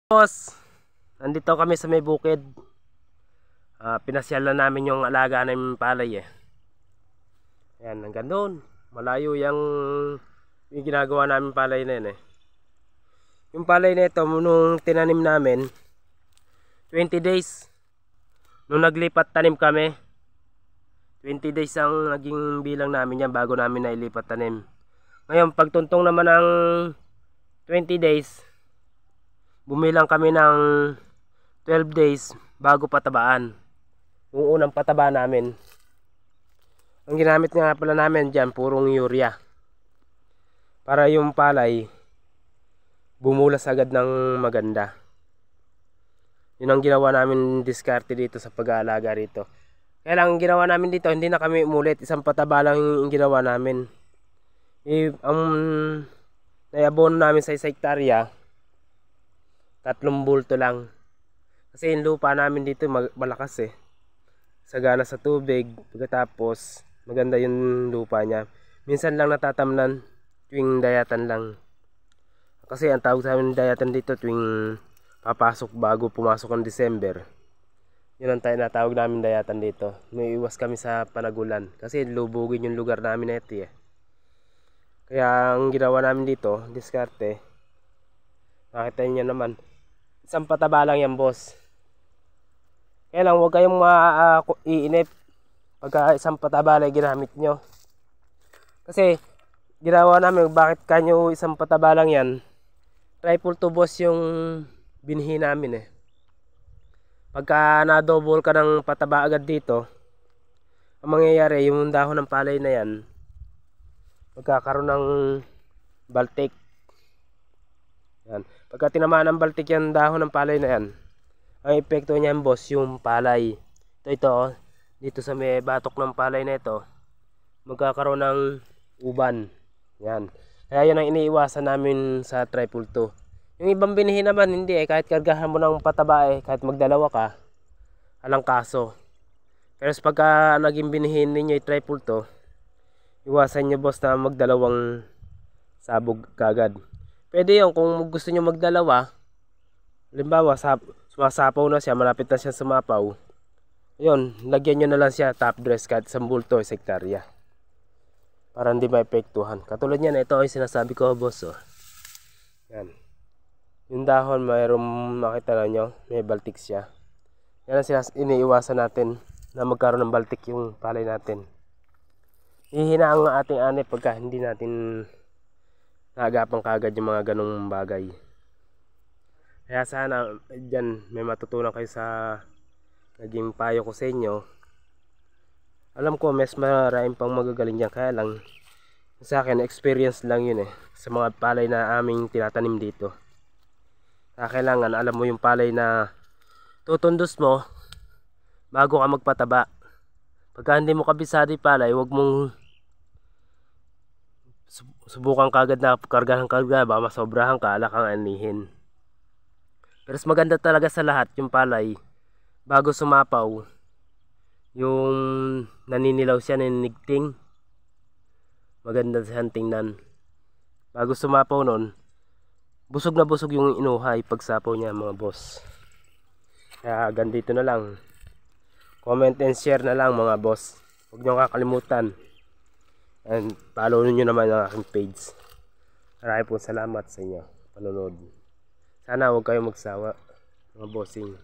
Boss, nandito kami sa may bukid. Pinasyal na namin yung alaga namin palay Ayan, hanggang doon. Malayo yung ginagawa namin palay na yun Yung palay na ito, nung tinanim namin, 20 days. Nung naglipat tanim kami, 20 days ang naging bilang namin yan bago namin nailipat tanim. Ngayon, pagtuntong naman ng 20 days, bumilang kami ng 12 days bago patabaan. Yung unang pataba namin. Ang ginamit nga pala namin dyan, purong urea. Para yung palay, bumulas agad ng maganda. Yun ang ginawa namin diskarte dito sa pag-aalaga rito. Kaya lang ang ginawa namin dito, hindi na kami umulit. Isang pataba lang yung ginawa namin. Ang naiabono namin sa 1 hektarya, 3 bulto lang. Kasi yung lupa namin dito malakas sagana sa tubig. Pagkatapos maganda yung lupa niya. Minsan lang natatamnan tuwing dayatan lang. Kasi ang tawag sa amin dayatan dito tuwing papasok bago pumasok ang December. Yun ang natawag namin dayatan dito. May iwas kami sa panagulan. Kasi lubugin yung lugar namin na ito Kaya ang ginawa namin dito, diskarte. Nakita niyo naman. Isang pataba lang yan, boss. Kaya lang huwag kayong iinip pagka isang pataba lang ginamit nyo. Kasi ginawa namin, bakit kanyo isang pataba lang yan? Triple to boss yung binhi namin Pagka na-double ka ng pataba agad dito, ang mangyayari yung dahon ng palay na yan, magkakaroon ng baltik. Yan. Pagka tinamaan ng baltik yan dahon ng palay na yan, ang epekto niyan, boss, yung palay. Ito dito sa may batok ng palay na ito, magkakaroon ng uban. Yan. Kaya yun ang iniiwasan namin sa triple 2. Yung ibang binhi naman, hindi kahit kargahan mo ng pataba kahit magdalawa ka, alang kaso. Pero pagka naging binihin ninyo yung triple 2, iwasan nyo, boss, na magdalawang sabog kagad. Pwede yun kung gusto nyo magdalawa. Halimbawa, sumasapaw na siya, malapit na siya sumapaw. Yun, lagyan nyo na lang siya top dress kahit 1 bulto, 1 hektarya. Para hindi maepektuhan. Katulad yan, ito ay sinasabi ko, boss. Yan. Yung dahon, mayroong makita na nyo, may baltik siya. Yan ang iniiwasan natin na magkaroon ng baltik yung palay natin. Hihina ang ating ani pagka hindi natin naagapang kagad yung mga ganong bagay. Kaya sana dyan may matutunan kayo sa naging payo ko sa inyo. Alam ko mas maraming pang magagaling dyan, kaya lang sa akin experience lang yun sa mga palay na aming tinatanim dito. Kailangan alam mo yung palay na tutundos mo bago ka magpataba. Pagka hindi mo kabisado yung palay, huwag mong subukan kagad na karga ng karga, baka masobrahan ka, ala kang anihin. Pero maganda talaga sa lahat yung palay bago sumapaw, yung naninilaw siya, naninigting, maganda siyang tingnan. Bago sumapaw nun, busog na busog yung inuhay pagsapaw niya, mga boss. Kaya ganito na lang. Comment and share na lang, mga boss. Huwag niyo kakalimutan. And follow niyo naman ang aking page. Maraming po salamat sa inyo panonood. Sana huwag kayong magsawa, mga bossing.